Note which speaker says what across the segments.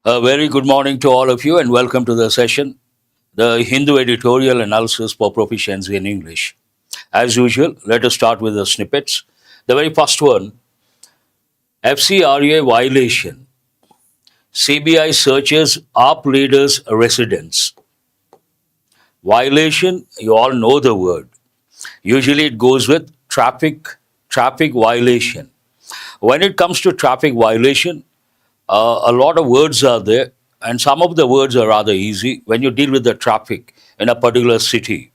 Speaker 1: A very good morning to all of you and welcome to the session, the Hindu editorial analysis for proficiency in English. As usual, let us start with the snippets. The very first one, FCRA violation. CBI searches ARP leaders' residence. Violation, you all know the word. Usually it goes with traffic violation. When it comes to traffic violation, a lot of words are there, and some of the words are rather easy when you deal with the traffic in a particular city.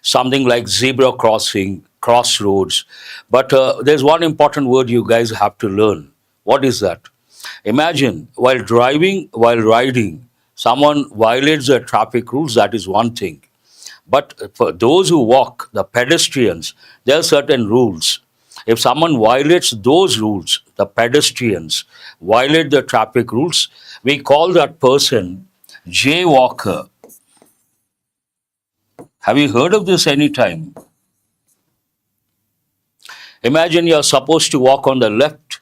Speaker 1: Something like zebra crossing, crossroads. But there's one important word you guys have to learn. What is that? Imagine while driving, while riding, someone violates the traffic rules, that is one thing. But for those who walk, the pedestrians, there are certain rules. If someone violates those rules, the pedestrians violate the traffic rules, we call that person jaywalker. Have you heard of this any time? Imagine you're supposed to walk on the left.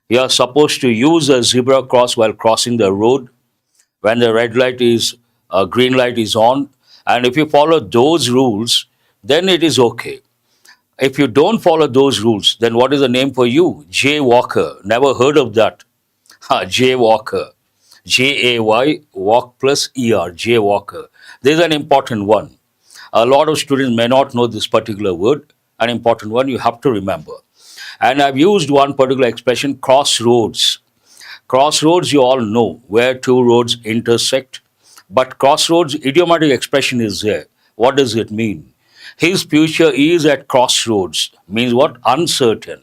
Speaker 1: You're supposed to use a zebra cross while crossing the road when the red light is, green light is on. And if you follow those rules, then it is okay. If you don't follow those rules, then what is the name for you? Jaywalker. Never heard of that. Jaywalker. Jay, walk plus ER, jaywalker. This is an important one. A lot of students may not know this particular word, an important one you have to remember. And I've used one particular expression, crossroads. Crossroads, you all know where two roads intersect. But crossroads, idiomatic expression is there. What does it mean? His future is at crossroads. Means what? Uncertain.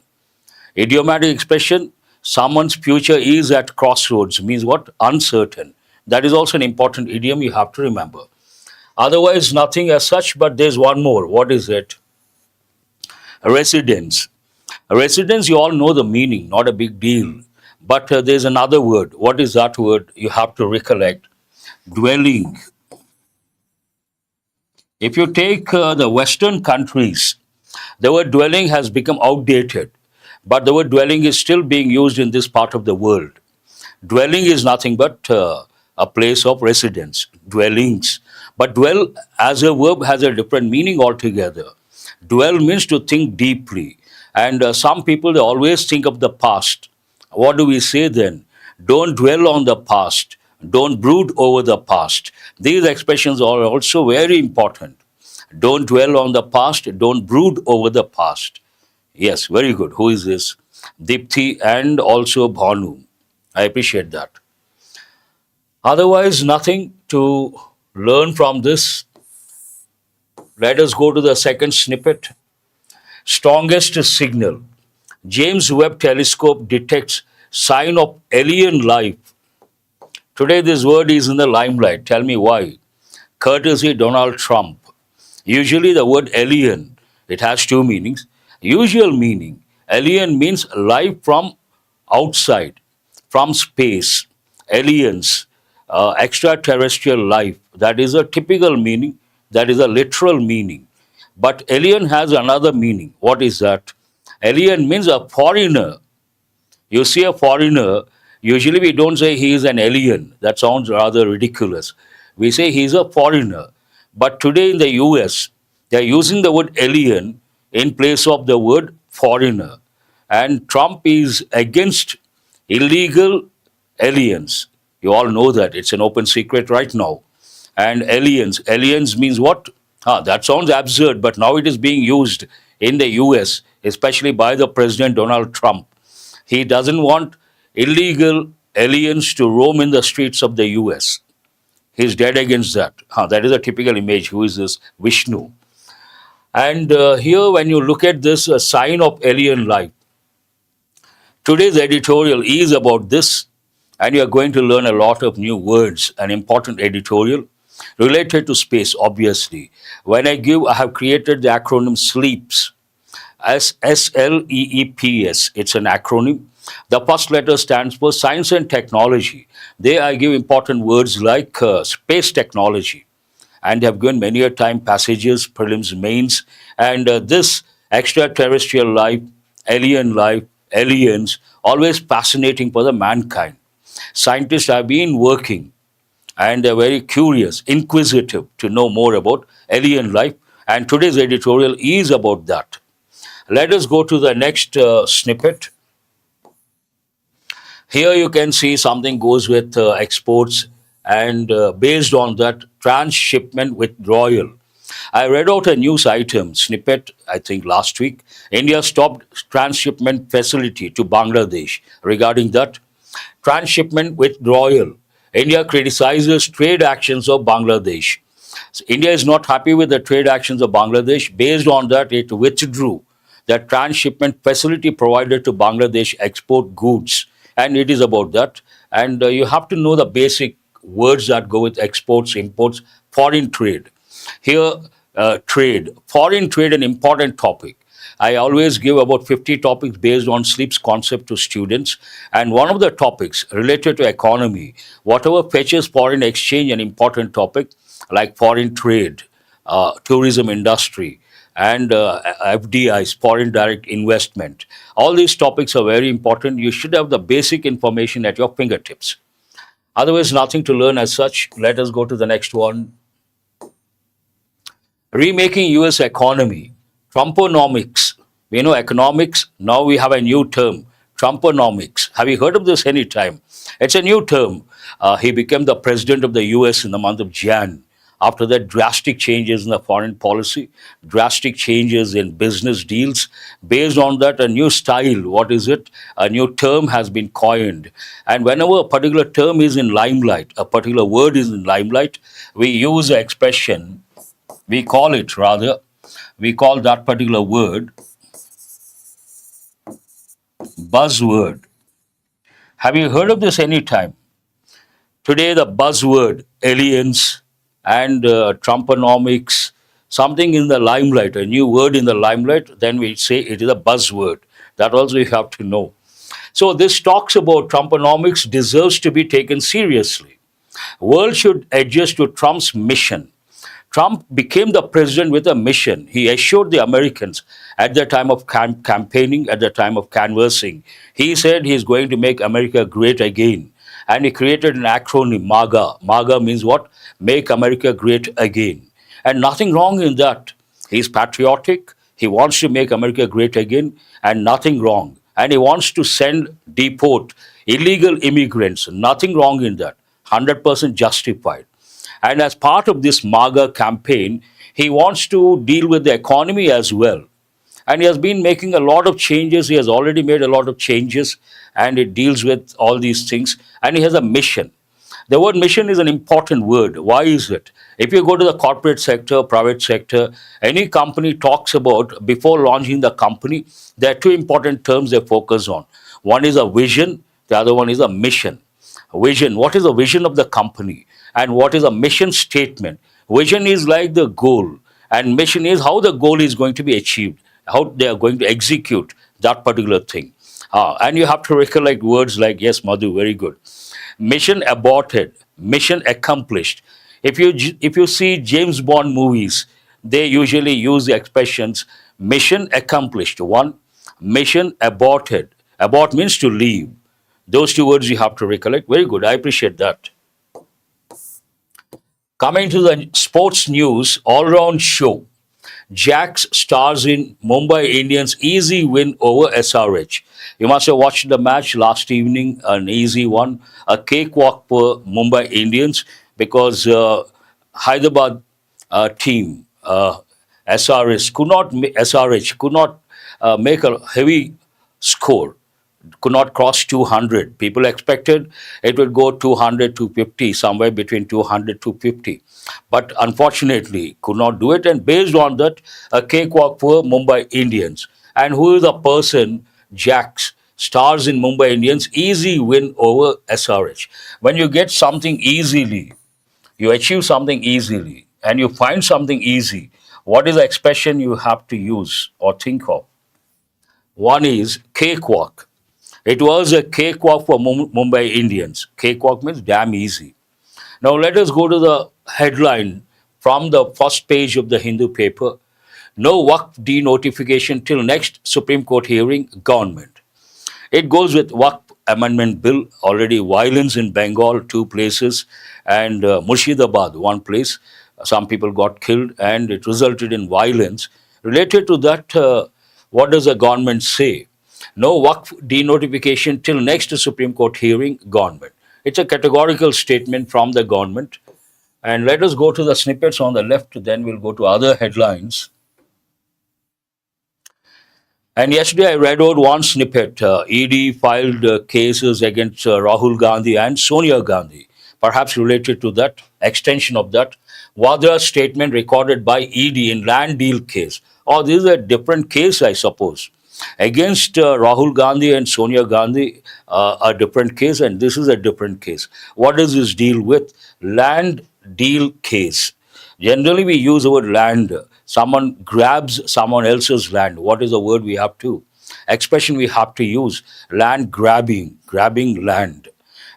Speaker 1: Idiomatic expression, someone's future is at crossroads. Means what? Uncertain. That is also an important idiom you have to remember. Otherwise, nothing as such, but there's one more. What is it? Residence. Residence, you all know the meaning, not a big deal. But there's another word. What is that word? You have to recollect. Dwelling. If you take the Western countries, the word dwelling has become outdated, but the word dwelling is still being used in this part of the world. Dwelling is nothing but a place of residence, dwellings. But dwell as a verb has a different meaning altogether. Dwell means to think deeply. And some people, they always think of the past. What do we say then? Don't dwell on the past. Don't brood over the past. These expressions are also very important. Don't dwell on the past. Don't brood over the past. Yes, very good. Who is this? Dipti and also Bhanu. I appreciate that. Otherwise, nothing to learn from this. Let us go to the second snippet. Strongest signal. James Webb Telescope detects sign of alien life. Today, this word is in the limelight. Tell me why. Courtesy Donald Trump. Usually, the word alien, it has two meanings. Usual meaning, alien means life from outside, from space. Aliens, extraterrestrial life. That is a typical meaning. That is a literal meaning. But alien has another meaning. What is that? Alien means a foreigner. You see a foreigner, usually we don't say he is an alien. That sounds rather ridiculous. We say he is a foreigner. But today in the US, they are using the word alien in place of the word foreigner. And Trump is against illegal aliens. You all know that. It's an open secret right now. And aliens. Aliens means what? That sounds absurd, but now it is being used in the US, especially by the President Donald Trump. He doesn't want illegal aliens to roam in the streets of the US. He's dead against that. That is a typical image. Who is this? Vishnu. And here, when you look at this sign of alien life, today's editorial is about this, and you are going to learn a lot of new words, an important editorial related to space, obviously. When I have created the acronym SLEEPS, SLEEPS. It's an acronym. The first letter stands for science and technology. There I give important words like space technology. And have given many a time passages, prelims, mains. And this extraterrestrial life, aliens, always fascinating for the mankind. Scientists have been working and they're very curious, inquisitive to know more about alien life. And today's editorial is about that. Let us go to the next snippet. Here you can see something goes with exports, and based on that, transshipment withdrawal. I read out a news item snippet, I think last week. India stopped transshipment facility to Bangladesh. Regarding that, transshipment withdrawal. India criticizes trade actions of Bangladesh. So India is not happy with the trade actions of Bangladesh. Based on that, it withdrew the transshipment facility provided to Bangladesh export goods. And it is about that. And you have to know the basic words that go with exports, imports, foreign trade. Here, trade, foreign trade, an important topic. I always give about 50 topics based on sleep's concept to students. And one of the topics related to economy, whatever fetches foreign exchange, an important topic like foreign trade, tourism industry, and FDIs, foreign direct investment. All these topics are very important. You should have the basic information at your fingertips. Otherwise, nothing to learn as such. Let us go to the next one. Remaking US economy, Trumponomics. We know economics, now we have a new term, Trumponomics. Have you heard of this any time? It's a new term. He became the president of the US in the month of Jan. After that, drastic changes in the foreign policy, drastic changes in business deals. Based on that, a new style, what is it? A new term has been coined. And whenever a particular term is in limelight, a particular word is in limelight, we use the expression, we call it rather, we call that particular word buzzword. Have you heard of this any time? Today, the buzzword aliens and Trumponomics, something in the limelight, a new word in the limelight, then we say it is a buzzword. That also you have to know. So this talks about Trumponomics deserves to be taken seriously. World should adjust to Trump's mission. Trump became the president with a mission. He assured the Americans at the time of campaigning, at the time of canvassing, he said he is going to make America great again. And he created an acronym, MAGA. MAGA means what? Make America great again. And nothing wrong in that. He's patriotic. He wants to make America great again, and nothing wrong. And he wants to deport illegal immigrants. Nothing wrong in that. 100% justified. And as part of this MAGA campaign, he wants to deal with the economy as well. And he has been making a lot of changes. He has already made a lot of changes, and it deals with all these things. And he has a mission. The word mission is an important word. Why is it? If you go to the corporate sector, private sector, any company talks about, before launching the company, there are two important terms they focus on. One is a vision, the other one is a mission. Vision, what is the vision of the company? And what is a mission statement? Vision is like the goal, and mission is how the goal is going to be achieved, how they are going to execute that particular thing. And you have to recollect words like, yes, Madhu, very good. Mission aborted, mission accomplished. If you see James Bond movies, they usually use the expressions mission accomplished. One, mission aborted. Abort means to leave. Those two words you have to recollect. Very good. I appreciate that. Coming to the sports news, all-round show. Jacks stars in Mumbai Indians' easy win over SRH. You must have watched the match last evening, an easy one, a cakewalk for Mumbai Indians because Hyderabad team, SRH could not make a heavy score, could not cross 200. People expected it would go 200, 250, somewhere between 200, 250. But unfortunately, could not do it. And based on that, a cakewalk for Mumbai Indians. And who is the person, Jacks, stars in Mumbai Indians, easy win over SRH. When you get something easily, you achieve something easily, and you find something easy, what is the expression you have to use or think of? One is cakewalk. It was a cakewalk for Mumbai Indians. Cakewalk means damn easy. Now let us go to the headline from the first page of the Hindu paper. No Waqf notification till next Supreme Court hearing, government. It goes with Waqf Amendment Bill, already violence in Bengal, two places, and Murshidabad, one place. Some people got killed, and it resulted in violence. Related to that, what does the government say? No Waqf denotification till next Supreme Court hearing, government. It's a categorical statement from the government. And let us go to the snippets on the left, then we'll go to other headlines. And yesterday I read out one snippet. ED filed cases against Rahul Gandhi and Sonia Gandhi, perhaps related to that, extension of that. Wadra's statement recorded by ED in land deal case. Oh, this is a different case, I suppose. Against Rahul Gandhi and Sonia Gandhi, a different case, and this is a different case. What does this deal with? Land deal case. Generally, we use the word land. Someone grabs someone else's land. What is the word we have to? Expression we have to use. Land grabbing, grabbing land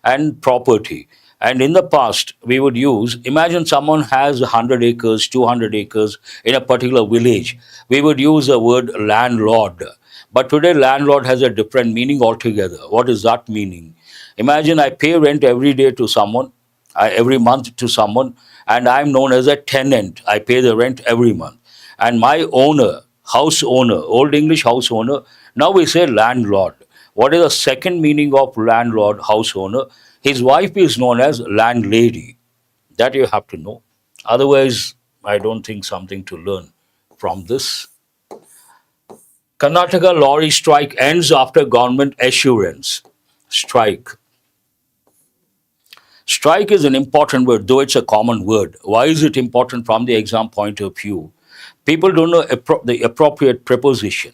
Speaker 1: and property. And in the past, we would use, imagine someone has 100 acres, 200 acres in a particular village. We would use the word landlord. But today, landlord has a different meaning altogether. What is that meaning? Imagine I pay rent every day to someone, every month to someone, and I'm known as a tenant. I pay the rent every month. And my owner, house owner, Old English house owner, now we say landlord. What is the second meaning of landlord, house owner? His wife is known as landlady. That you have to know. Otherwise, I don't think something to learn from this. Karnataka lorry strike ends after government assurance. Strike. Strike is an important word, though it's a common word. Why is it important from the exam point of view? People don't know the appropriate preposition.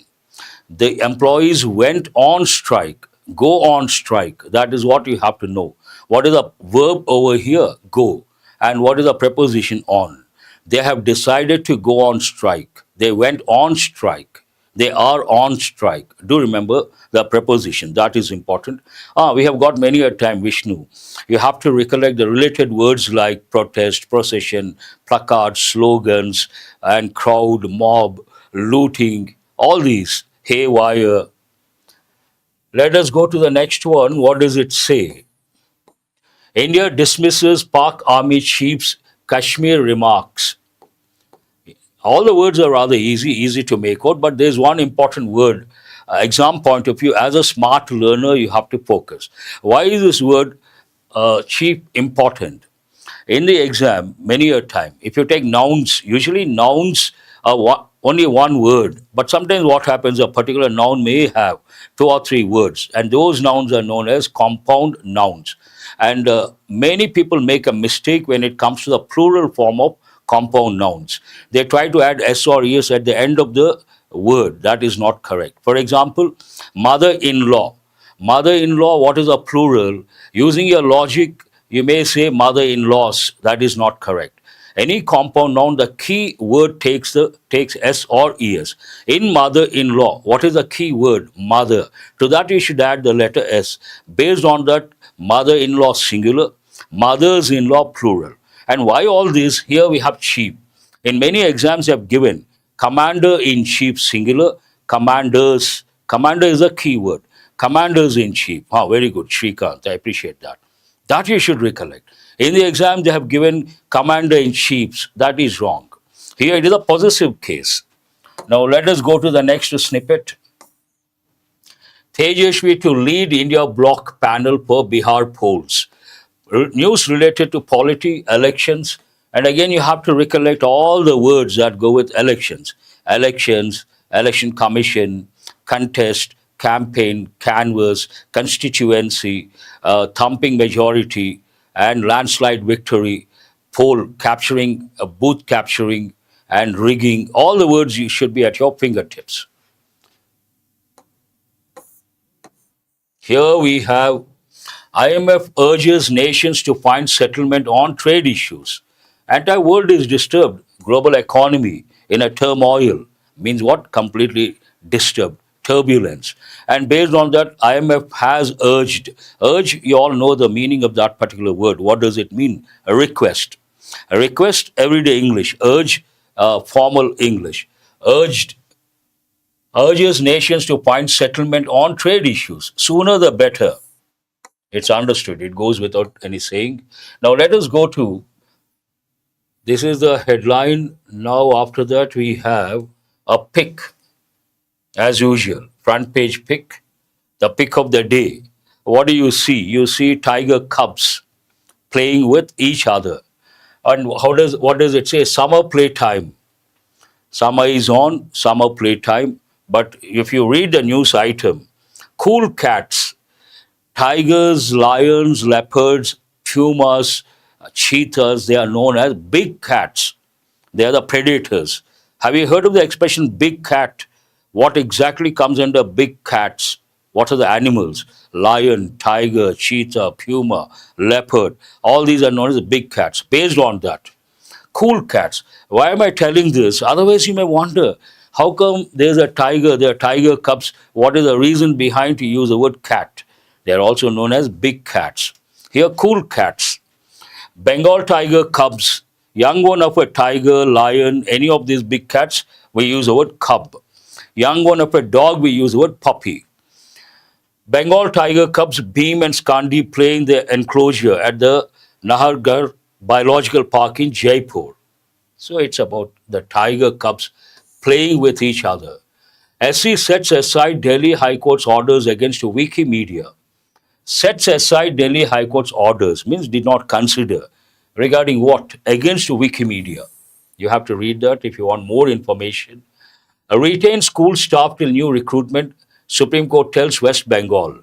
Speaker 1: The employees went on strike, go on strike. That is what you have to know. What is the verb over here? Go. And what is the preposition on? They have decided to go on strike. They went on strike. They are on strike. Do remember the preposition. That is important. We have got many a time, Vishnu. You have to recollect the related words like protest, procession, placards, slogans, and crowd, mob, looting, all these, haywire. Let us go to the next one. What does it say? India dismisses Pak Army Chief's Kashmir remarks. All the words are rather easy to make out, but there's one important word. Exam point of view, as a smart learner, you have to focus. Why is this word chief important? In the exam, many a time, if you take nouns, usually nouns are only one word, but sometimes what happens, a particular noun may have two or three words, and those nouns are known as compound nouns. And many people make a mistake when it comes to the plural form of compound nouns. They try to add s or es at the end of the word. That is not correct. For example, mother-in-law. Mother-in-law, what is a plural? Using your logic, you may say mother-in-laws. That is not correct. Any compound noun, the key word takes s or es. In mother-in-law, what is the key word? Mother. To that you should add the letter s. Based on that, mother-in-law singular, mothers-in-law plural. And why all this? Here we have chief. In many exams they have given commander-in-chief singular, commanders. Commander is a key word. Commanders-in-chief. Very good, Shrikant. I appreciate that. That you should recollect. In the exam they have given commander-in-chiefs. That is wrong. Here it is a possessive case. Now let us go to the next snippet. Tejashwi to lead India bloc panel per Bihar polls. News related to polity, elections, and again you have to recollect all the words that go with elections. Elections, election commission, contest, campaign, canvass, constituency, thumping majority, and landslide victory, poll capturing, booth capturing, and rigging. All the words you should be at your fingertips. Here we have IMF urges nations to find settlement on trade issues. Entire world is disturbed. Global economy in a turmoil means what? Completely disturbed. Turbulence. And based on that, IMF has urged. Urge, you all know the meaning of that particular word. What does it mean? A request. A request, everyday English. Urge, formal English. Urges nations to find settlement on trade issues. Sooner the better. It's understood. It goes without any saying. Now let us go to this is the headline. Now, after that, we have a pick, as usual, front page pick, the pick of the day. What do you see? You see tiger cubs playing with each other. And what does it say? Summer playtime. Summer is on, summer playtime. But if you read the news item, cool cats, tigers, lions, leopards, pumas, cheetahs, they are known as big cats. They are the predators. Have you heard of the expression big cat? What exactly comes under big cats? What are the animals? Lion, tiger, cheetah, puma, leopard. All these are known as big cats. Based on that, cool cats. Why am I telling this? Otherwise, you may wonder how come there's a tiger, there are tiger cubs. What is the reason behind to use the word cat? They are also known as big cats. Here, cool cats. Bengal tiger cubs, young one of a tiger, lion, any of these big cats, we use the word cub. Young one of a dog, we use the word puppy. Bengal tiger cubs, Beam and Skandi play in their enclosure at the Nahargarh Biological Park in Jaipur. So it's about the tiger cubs playing with each other. SC sets aside Delhi High Court's orders against Wikimedia. Sets aside Delhi High Court's orders means did not consider regarding what? Against Wikimedia. You have to read that if you want more information. A retained school staff till new recruitment, Supreme Court tells West Bengal.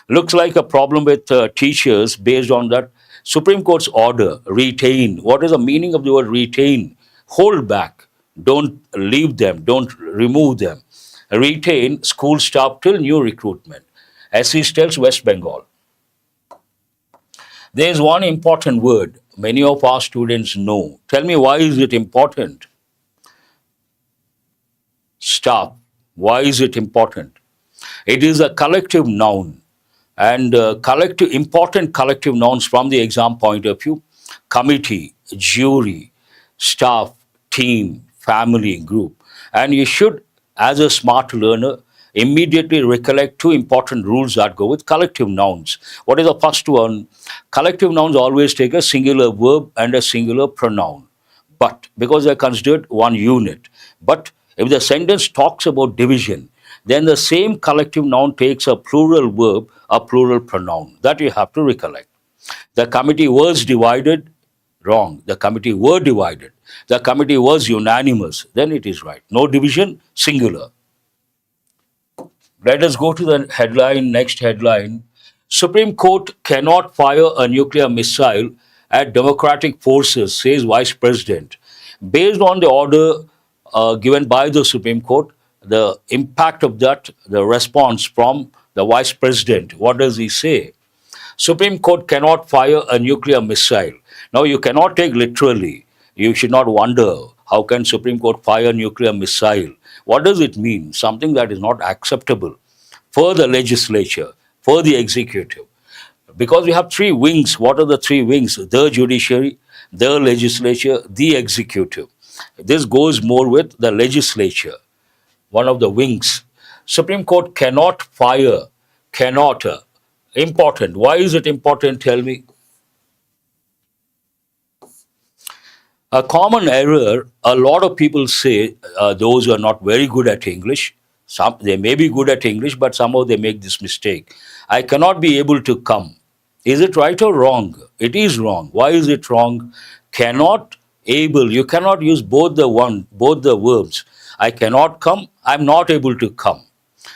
Speaker 1: Looks like a problem with teachers based on that Supreme Court's order, retain. What is the meaning of the word retain? Hold back. Don't leave them. Don't remove them. Retain school staff till new recruitment. SC tells West Bengal. There is one important word many of our students know. Tell me, why is it important? Staff. Why is it important? It is a collective noun, and collective important collective nouns from the exam point of view: committee, jury, staff, team, family, group. And you should, as a smart learner, immediately recollect two important rules that go with collective nouns. What is the first one? Collective nouns always take a singular verb and a singular pronoun. But because they're considered one unit. But if the sentence talks about division, then the same collective noun takes a plural verb, a plural pronoun. That you have to recollect. The committee was divided, wrong. The committee were divided. The committee was unanimous, then it is right. No division, singular. Let us go to the headline, next headline. Supreme Court cannot fire a nuclear missile at democratic forces, says Vice President. Based on the order given by the Supreme Court, the impact of that, the response from the Vice President, what does he say? Supreme Court cannot fire a nuclear missile. Now, you cannot take literally. You should not wonder how can Supreme Court fire nuclear missile. What does it mean? Something that is not acceptable for the legislature, for the executive. Because we have three wings. What are the three wings? The judiciary, the legislature, the executive. This goes more with the legislature, one of the wings. Supreme Court cannot fire, cannot. Important. Why is it important? Tell me. A common error, a lot of people say, those who are not very good at English, some they may be good at English, but somehow they make this mistake. I cannot be able to come. Is it right or wrong? It is wrong. Why is it wrong? Cannot, able. You cannot use both the verbs. I cannot come, I'm not able to come.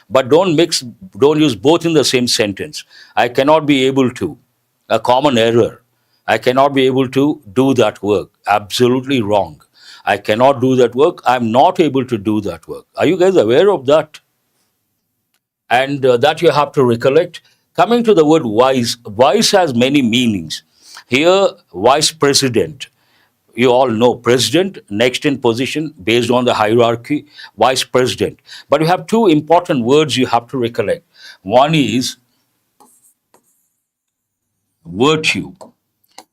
Speaker 1: But don't use both in the same sentence. I cannot be able to. A common error. I cannot be able to do that work. Absolutely wrong. I cannot do that work. I'm not able to do that work. Are you guys aware of that? And that you have to recollect. Coming to the word vice, vice has many meanings. Here, vice president. You all know president, next in position based on the hierarchy, vice president. But you have two important words you have to recollect. One is virtue,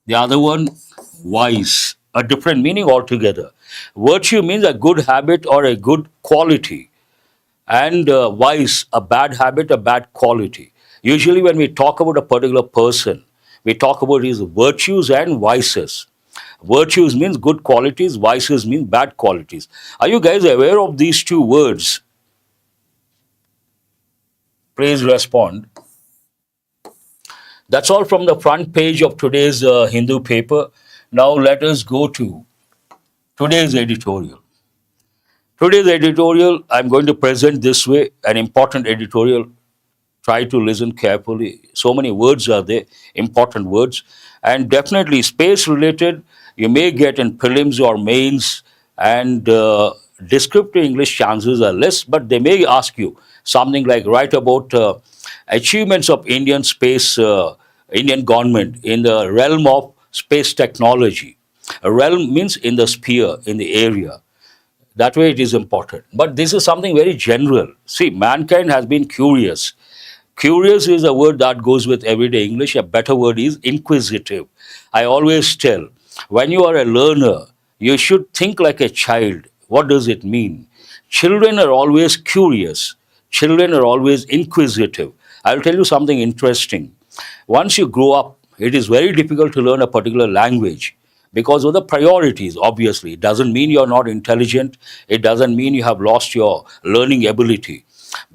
Speaker 1: the other one, vice, a different meaning altogether. Virtue means a good habit or a good quality, and vice, a bad habit, a bad quality. Usually, when we talk about a particular person, we talk about his virtues and vices. Virtues means good qualities, vices mean bad qualities. Are you guys aware of these two words? Please respond. That's all from the front page of today's Hindu paper. Now let us go to today's editorial. Today's editorial, I'm going to present this way, an important editorial. Try to listen carefully. So many words are there, important words. And definitely space related, you may get in prelims or mains, and descriptive English chances are less, but they may ask you something like write about achievements of Indian government in the realm of space technology. A realm means in the sphere, in the area. That way it is important. But this is something very general. See, mankind has been curious. Curious is a word that goes with everyday English. A better word is inquisitive. I always tell, when you are a learner, you should think like a child. What does it mean? Children are always curious. Children are always inquisitive. I'll tell you something interesting. Once you grow up, it is very difficult to learn a particular language because of the priorities, obviously. It doesn't mean you're not intelligent, it doesn't mean you have lost your learning ability.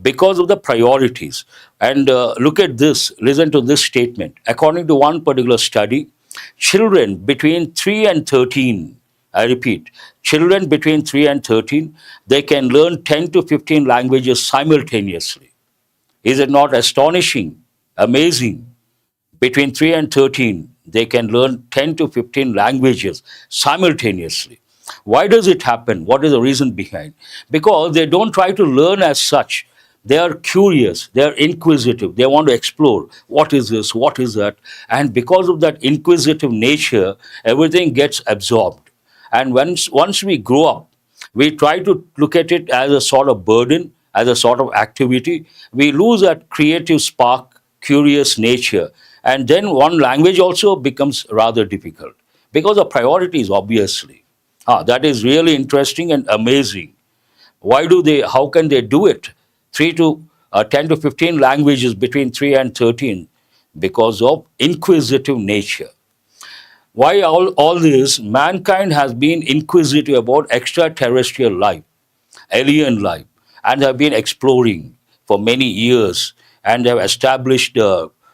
Speaker 1: Because of the priorities. And look at this, listen to this statement. According to one particular study, children between 3 and 13, I repeat, children between 3 and 13, they can learn 10 to 15 languages simultaneously. Is it not astonishing, amazing? Between 3 and 13, they can learn 10 to 15 languages simultaneously. Why does it happen? What is the reason behind? Because they don't try to learn as such. They are curious, they are inquisitive, they want to explore what is this, what is that. And because of that inquisitive nature, everything gets absorbed. And once we grow up, we try to look at it as a sort of burden, as a sort of activity. We lose that creative spark, curious nature. And then one language also becomes rather difficult because of priorities, obviously. That is really interesting and amazing. Why do they, how can they do it? 10 to 15 languages between 3 and 13 because of inquisitive nature. Why all this? Mankind has been inquisitive about extraterrestrial life, alien life, and have been exploring for many years and have established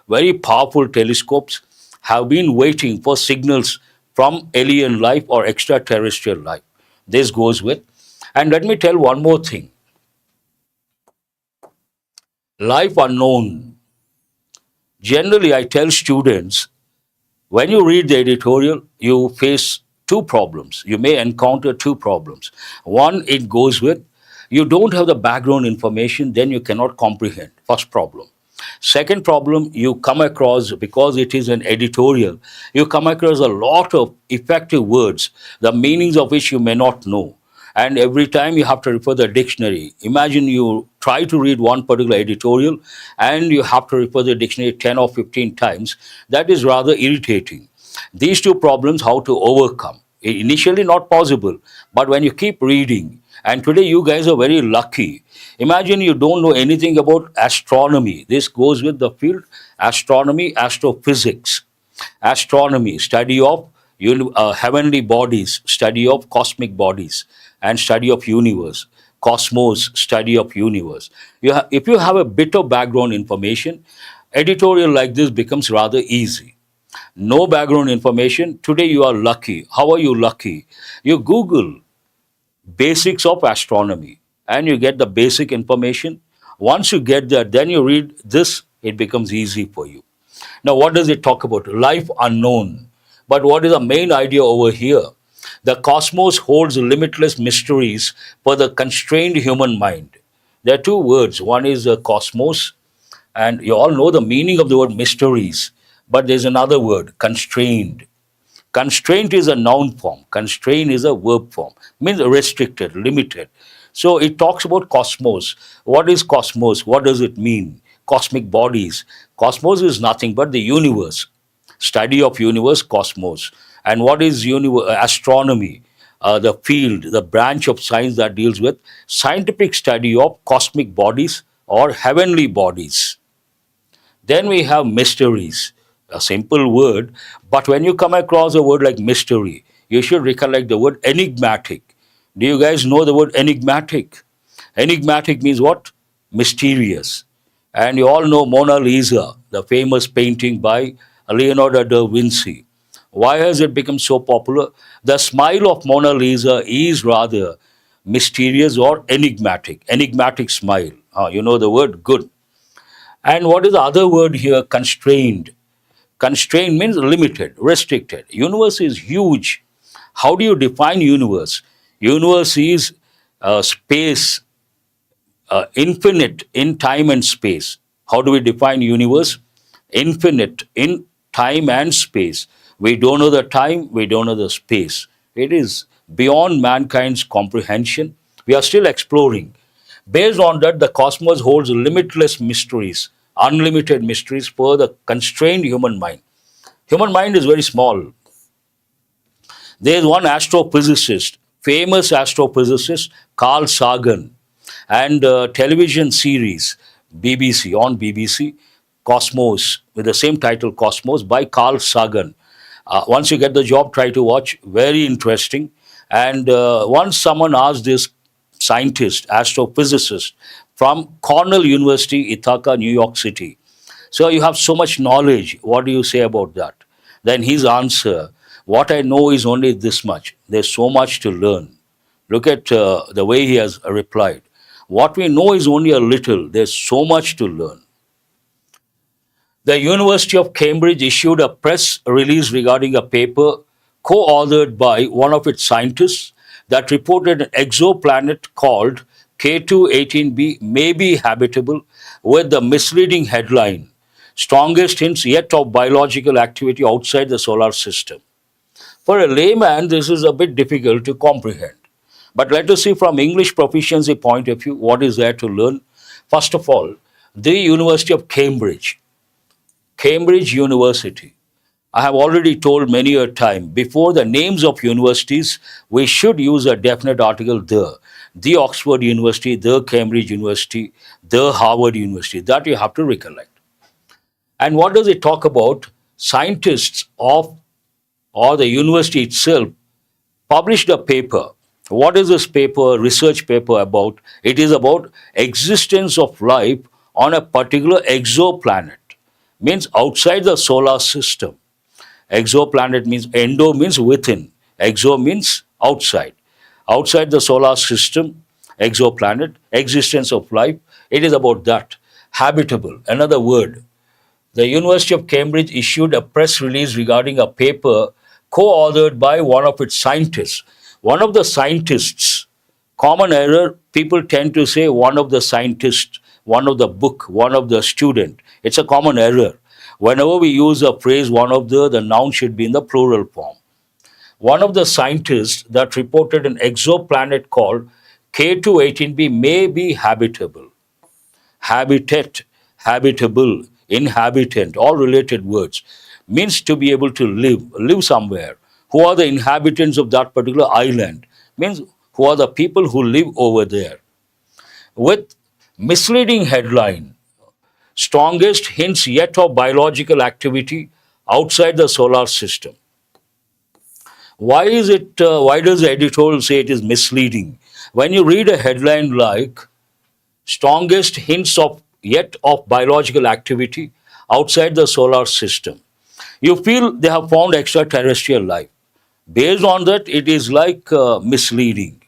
Speaker 1: very powerful telescopes, have been waiting for signals from alien life or extraterrestrial life. This goes with. And let me tell one more thing. Life unknown. Generally, I tell students, when you read the editorial, you face two problems. You may encounter two problems. One, it goes with you don't have the background information, then you cannot comprehend. First problem. Second problem, you come across, because it is an editorial, you come across a lot of effective words, the meanings of which you may not know. And every time you have to refer the dictionary. Imagine you try to read one particular editorial and you have to refer the dictionary 10 or 15 times. That is rather irritating. These two problems, how to overcome. Initially not possible, but when you keep reading, and today you guys are very lucky. Imagine you don't know anything about astronomy. This goes with the field astronomy, astrophysics. Astronomy, study of heavenly bodies, study of cosmic bodies, and study of universe. Cosmos, study of universe. If you have a bit of background information, editorial like this becomes rather easy. No background information, today you are lucky. How are you lucky? You Google basics of astronomy and you get the basic information. Once you get that, then you read this, it becomes easy for you. Now, what does it talk about? Life unknown. But what is the main idea over here? The cosmos holds limitless mysteries for the constrained human mind. There are two words. One is cosmos, and you all know the meaning of the word mysteries. But there's another word, constrained. Constraint is a noun form. Constraint is a verb form. Means restricted, limited. So it talks about cosmos. What is cosmos? What does it mean? Cosmic bodies. Cosmos is nothing but the universe. Study of universe, cosmos. And what is astronomy? The field, the branch of science that deals with scientific study of cosmic bodies or heavenly bodies. Then we have mysteries, a simple word, but when you come across a word like mystery, you should recollect the word enigmatic. Do you guys know the word enigmatic? Enigmatic means what? Mysterious. And you all know Mona Lisa, the famous painting by Leonardo da Vinci. Why has it become so popular? The smile of Mona Lisa is rather mysterious or enigmatic. Enigmatic smile. You know the word? Good. And what is the other word here? Constrained. Constrained means limited, restricted. Universe is huge. How do you define universe? Universe is space, infinite in time and space. How do we define universe? Infinite in time and space. We don't know the time, we don't know the space. It is beyond mankind's comprehension. We are still exploring. Based on that, the cosmos holds limitless mysteries, unlimited mysteries for the constrained human mind. Human mind is very small. There is one astrophysicist, famous astrophysicist, Carl Sagan, and television series, BBC, on BBC, Cosmos, with the same title, Cosmos, by Carl Sagan. Once you get the job, try to watch. Very interesting. And once someone asked this scientist, astrophysicist from Cornell University, Ithaca, New York City, so you have so much knowledge. What do you say about that? Then his answer, what I know is only this much. There's so much to learn. Look at the way he has replied. What we know is only a little. There's so much to learn. The University of Cambridge issued a press release regarding a paper co authored by one of its scientists that reported an exoplanet called K2-18b may be habitable, with the misleading headline Strongest Hints Yet of Biological Activity Outside the Solar System. For a layman, this is a bit difficult to comprehend. But let us see from English proficiency point of view what is there to learn. First of all, the University of Cambridge. Cambridge University. I have already told many a time, before the names of universities, we should use a definite article, the. The Oxford University, the Cambridge University, the Harvard University. That you have to recollect. And what does it talk about? Scientists of, or the university itself, published a paper. What is this paper, research paper about? It is about existence of life on a particular exoplanet. Means outside the solar system. Exoplanet means, endo means within. Exo means outside. Outside the solar system, exoplanet, existence of life. It is about that. Habitable, another word. The University of Cambridge issued a press release regarding a paper co-authored by one of its scientists. One of the scientists, common error, people tend to say one of the scientists, one of the book, one of the student. It's a common error. Whenever we use a phrase one of the noun should be in the plural form. One of the scientists that reported an exoplanet called K2-18b may be habitable. Habitat, habitable, inhabitant, all related words, means to be able to live somewhere. Who are the inhabitants of that particular island? Means who are the people who live over there. With misleading headline, Strongest Hints Yet of Biological Activity Outside the Solar System. Why is it? Why does the editorial say it is misleading? When you read a headline like "Strongest Hints of Yet of Biological Activity Outside the Solar System," you feel they have found extraterrestrial life. Based on that, it is like misleading.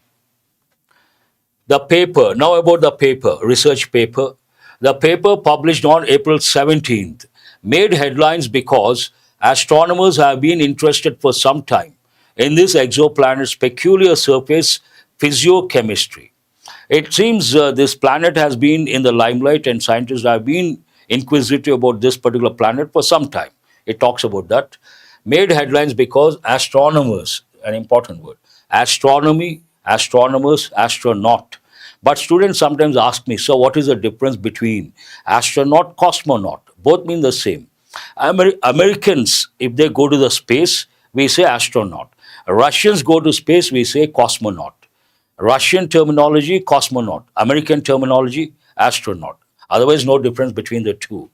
Speaker 1: The paper, now about the paper, research paper. The paper published on April 17th made headlines because astronomers have been interested for some time in this exoplanet's peculiar surface physiochemistry. It seems this planet has been in the limelight and scientists have been inquisitive about this particular planet for some time. It talks about that. Made headlines because astronomers, an important word, astronomy, astronomers, astronaut. But students sometimes ask me, so what is the difference between astronaut, cosmonaut? Both mean the same. Americans, if they go to the space, we say astronaut. Russians go to space, we say cosmonaut. Russian terminology, cosmonaut. American terminology, astronaut. Otherwise, no difference between the two.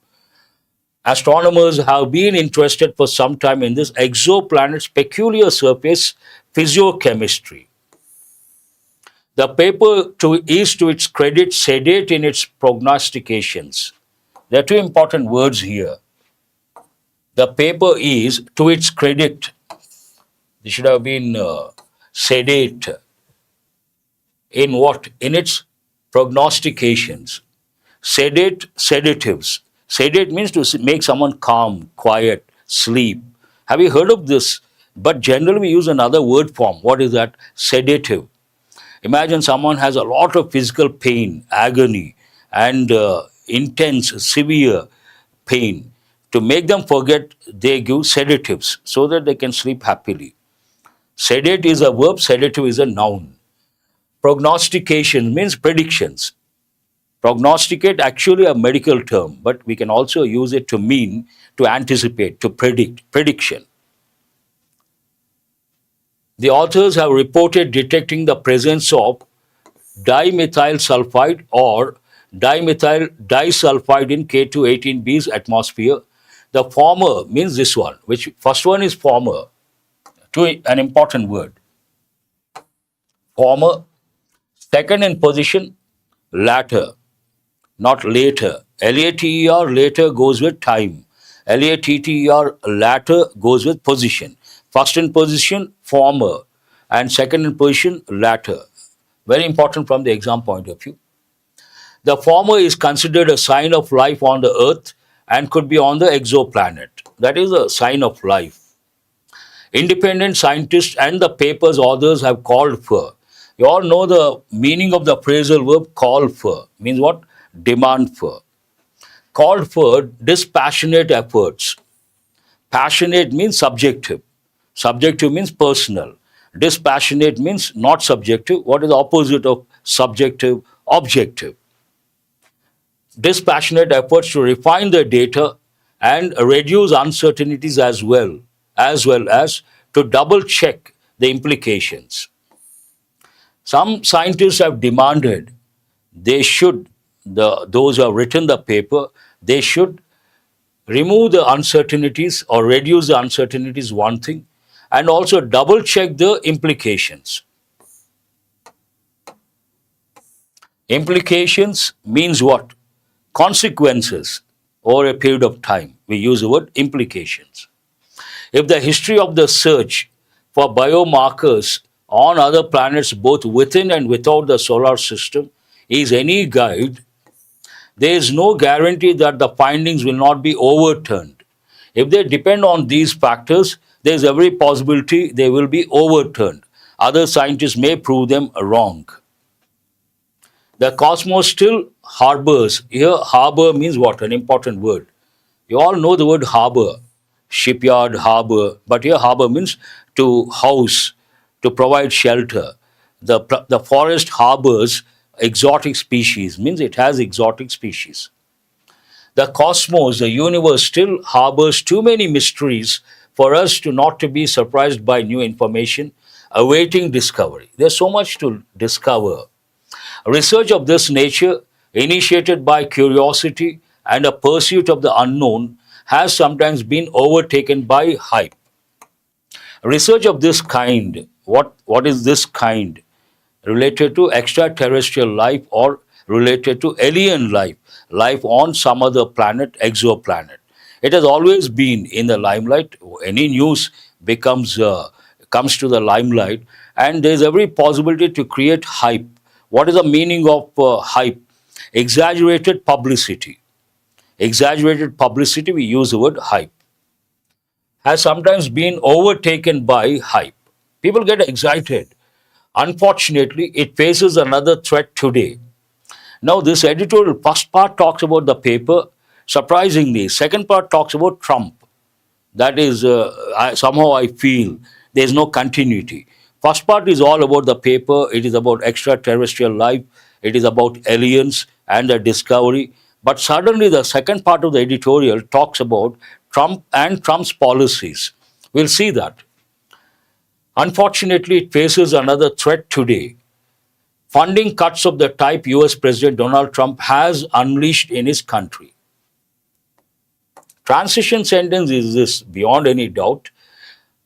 Speaker 1: Astronomers have been interested for some time in this exoplanet's peculiar surface physiochemistry. The paper is, to its credit, sedate in its prognostications. There are two important words here. The paper is, to its credit, it should have been sedate. In what? In its prognostications. Sedatives. Sedate means to make someone calm, quiet, sleep. Have you heard of this? But generally we use another word form. What is that? Sedative. Imagine someone has a lot of physical pain, agony, and intense, severe pain. To make them forget, they give sedatives so that they can sleep happily. Sedate is a verb, sedative is a noun. Prognostication means predictions. Prognosticate actually a medical term, but we can also use it to mean to anticipate, to predict, prediction. The authors have reported detecting the presence of dimethyl sulfide or dimethyl disulfide in K2-18b's atmosphere. The former means this one, which first one is former, an important word. Former, second in position, latter, not later. Later, later goes with time. Latter, latter goes with position. First in position, former, and second in position, latter. Very important from the exam point of view. The former is considered a sign of life on the earth and could be on the exoplanet. That is a sign of life. Independent scientists and the paper's authors have called for. You all know the meaning of the phrasal verb call for. Means what? Demand for. Called for dispassionate efforts. Passionate means subjective. Subjective means personal. Dispassionate means not subjective. What is the opposite of subjective? Objective. Dispassionate efforts to refine the data and reduce uncertainties as well as to double check the implications. Some scientists have demanded those who have written the paper, they should remove the uncertainties or reduce the uncertainties, one thing, and also double check the implications. Implications means what? Consequences over a period of time. We use the word implications. If the history of the search for biomarkers on other planets, both within and without the solar system, is any guide, there is no guarantee that the findings will not be overturned. If they depend on these factors, there is every possibility they will be overturned. Other scientists may prove them wrong. The cosmos still harbors. Here, harbor means what? An important word. You all know the word harbor, shipyard, harbor, but here harbor means to house, to provide shelter. The forest harbors exotic species, means it has exotic species. The cosmos, the universe, still harbors too many mysteries for us not to be surprised by new information awaiting discovery. There's so much to discover. Research of this nature, initiated by curiosity and a pursuit of the unknown, has sometimes been overtaken by hype. Research of this kind, what is this kind? Related to extraterrestrial life or related to alien life, life on some other planet, exoplanet. It has always been in the limelight. Any news comes to the limelight, and there is every possibility to create hype. What is the meaning of hype? Exaggerated publicity. Exaggerated publicity, we use the word hype. Has sometimes been overtaken by hype. People get excited. Unfortunately, it faces another threat today. Now, this editorial first part talks about the paper. Surprisingly, second part talks about Trump. That is, somehow I feel there is no continuity. First part is all about the paper. It is about extraterrestrial life. It is about aliens and the discovery. But suddenly, the second part of the editorial talks about Trump and Trump's policies. We'll see that. Unfortunately, it faces another threat today. Funding cuts of the type US President Donald Trump has unleashed in his country. Transition sentence is this beyond any doubt.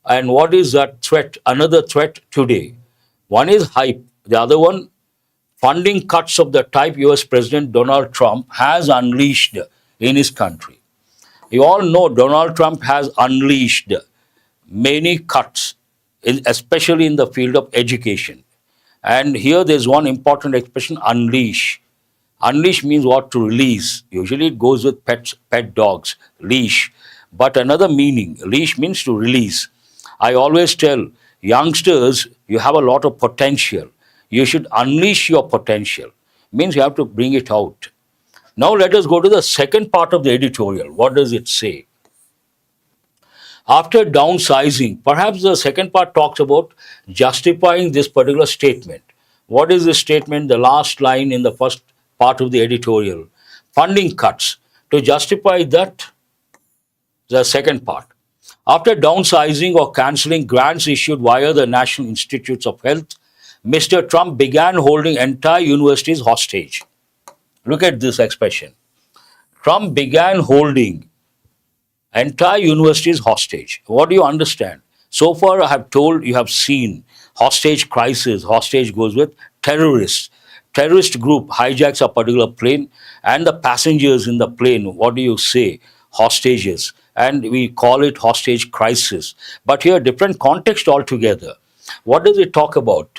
Speaker 1: And what is that threat? Another threat today. One is hype. The other one, funding cuts of the type US President Donald Trump has unleashed in his country. You all know Donald Trump has unleashed many cuts, especially in the field of education. And here there's one important expression, unleash. Unleash means what? To release. Usually it goes with pets, pet dogs, leash. But another meaning, leash means to release. I always tell youngsters, you have a lot of potential. You should unleash your potential. Means you have to bring it out. Now let us go to the second part of the editorial. What does it say? After downsizing, perhaps the second part talks about justifying this particular statement. What is the statement? The last line in the first part of the editorial. Funding cuts. To justify that, the second part. After downsizing or cancelling grants issued via the National Institutes of Health, Mr. Trump began holding entire universities hostage. Look at this expression. Trump began holding entire universities hostage. What do you understand? So far, I have told you have seen hostage crisis. Hostage goes with terrorists. Terrorist group hijacks a particular plane, and the passengers in the plane, what do you say? Hostages. And we call it hostage crisis. But here, different context altogether. What does it talk about?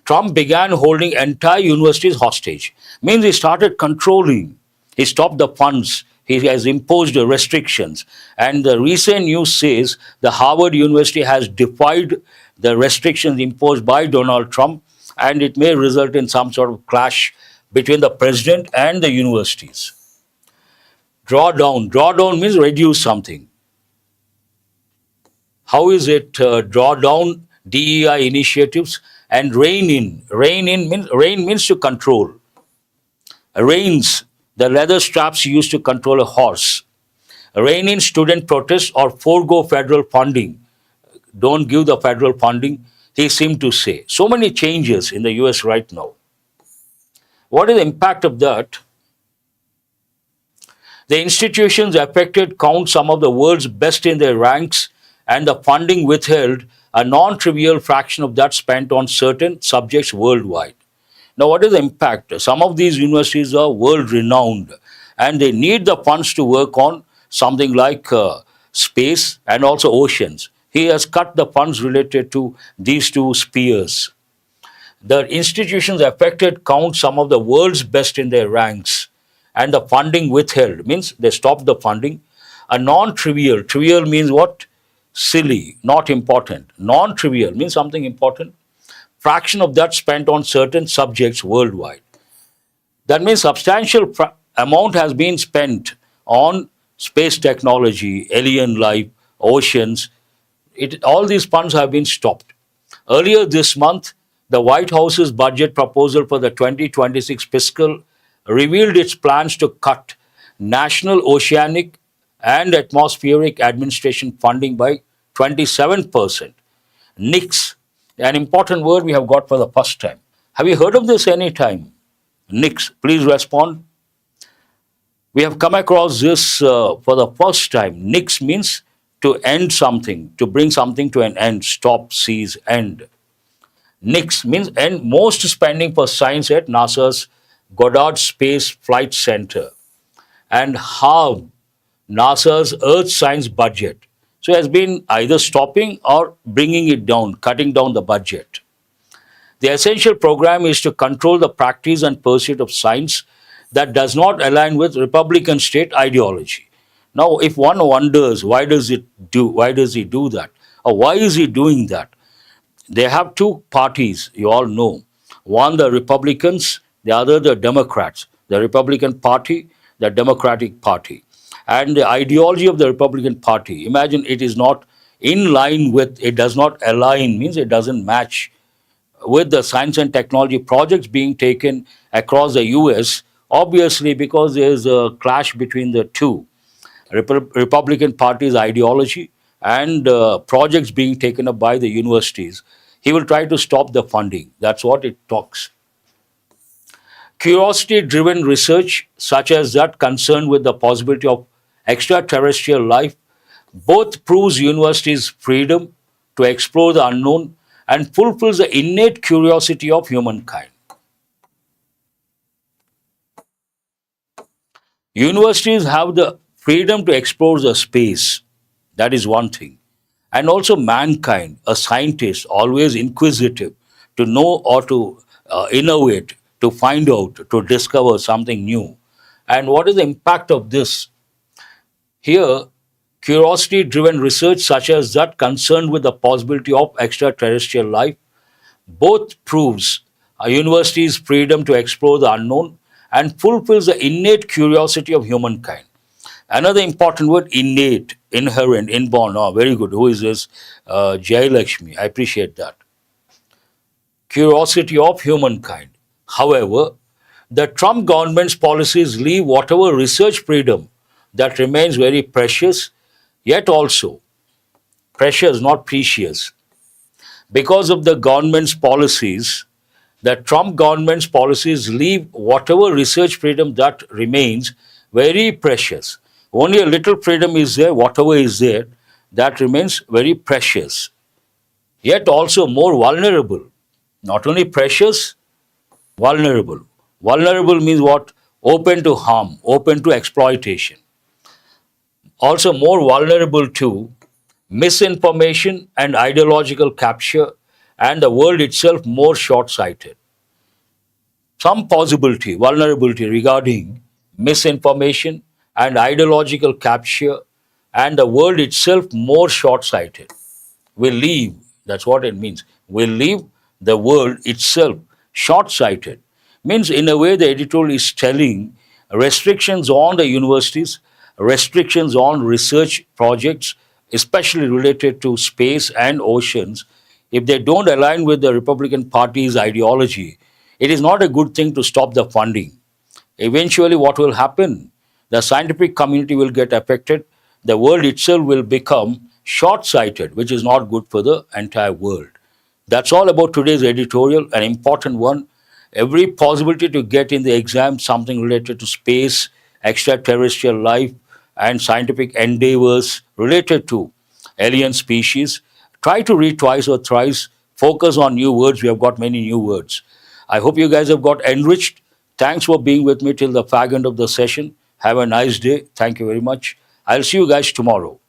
Speaker 1: Trump began holding entire universities hostage. Means he started controlling. He stopped the funds. He has imposed restrictions. And the recent news says the Harvard University has defied the restrictions imposed by Donald Trump, and it may result in some sort of clash between the president and the universities. Draw down. Draw down means reduce something. How is it draw down DEI initiatives and rein in? Rein means to control. Reins, the leather straps used to control a horse. Rein in student protests or forego federal funding. Don't give the federal funding, he seemed to say. So many changes in the US right now. What is the impact of that? The institutions affected count some of the world's best in their ranks, and the funding withheld a non trivial fraction of that spent on certain subjects worldwide. Now, what is the impact? Some of these universities are world renowned, and they need the funds to work on something like space and also oceans. He has cut the funds related to these two spheres. The institutions affected count some of the world's best in their ranks, and the funding withheld means they stopped the funding. A non trivial, trivial means what? Silly, not important. Non trivial means something important. Fraction of that spent on certain subjects worldwide. That means substantial amount has been spent on space technology, alien life, oceans. All these funds have been stopped. Earlier this month, the White House's budget proposal for the 2026 fiscal revealed its plans to cut National Oceanic and Atmospheric Administration funding by 27%. NICS, an important word we have got for the first time. Have you heard of this any time? NICS, please respond. We have come across this for the first time. NICS means to end something, to bring something to an end, stop, cease, end. NICS means end most spending for science at NASA's Goddard Space Flight Center and halve NASA's Earth science budget. So it has been either stopping or bringing it down, cutting down the budget. The essential program is to control the practice and pursuit of science that does not align with Republican state ideology. Now, if one wonders why does he do that, or why is he doing that? They have two parties, you all know. One, the Republicans, the other, the Democrats. The Republican Party, the Democratic Party. And the ideology of the Republican Party, imagine it is not in line with, it does not align, means it doesn't match with the science and technology projects being taken across the US, obviously because there is a clash between the two. Republican Party's ideology and projects being taken up by the universities. He will try to stop the funding. That's what it talks. Curiosity driven research, such as that concerned with the possibility of extraterrestrial life, both proves university's freedom to explore the unknown and fulfills the innate curiosity of humankind. Universities have the freedom to explore the space. That is one thing. And also mankind, a scientist, always inquisitive to know or to innovate, to find out, to discover something new. And what is the impact of this? Here, curiosity driven research, such as that concerned with the possibility of extraterrestrial life, both proves a university's freedom to explore the unknown and fulfills the innate curiosity of humankind. Another important word, innate, inherent, inborn. Oh, very good. Who is this? Jay Lakshmi. I appreciate that. Curiosity of humankind. However, the Trump government's policies leave whatever research freedom that remains very precious, yet also precious, not precious. Because of the government's policies, the Trump government's policies leave whatever research freedom that remains very precious. Only a little freedom is there, whatever is there, that remains very precious, yet also more vulnerable. Not only precious, vulnerable. Vulnerable means what? Open to harm, open to exploitation. Also, more vulnerable to misinformation and ideological capture, and the world itself more short sighted. Some possibility, vulnerability regarding misinformation and ideological capture, and the world itself more short sighted. Will leave, that's what it means. Will leave the world itself short sighted. Means, in a way, the editorial is telling restrictions on the universities, restrictions on research projects, especially related to space and oceans, if they don't align with the Republican Party's ideology, it is not a good thing to stop the funding. Eventually, what will happen? The scientific community will get affected. The world itself will become short sighted, which is not good for the entire world. That's all about today's editorial, an important one. Every possibility to get in the exam something related to space, extraterrestrial life, and scientific endeavors related to alien species. Try to read twice or thrice. Focus on new words. We have got many new words. I hope you guys have got enriched. Thanks for being with me till the fag end of the session. Have a nice day. Thank you very much. I'll see you guys tomorrow.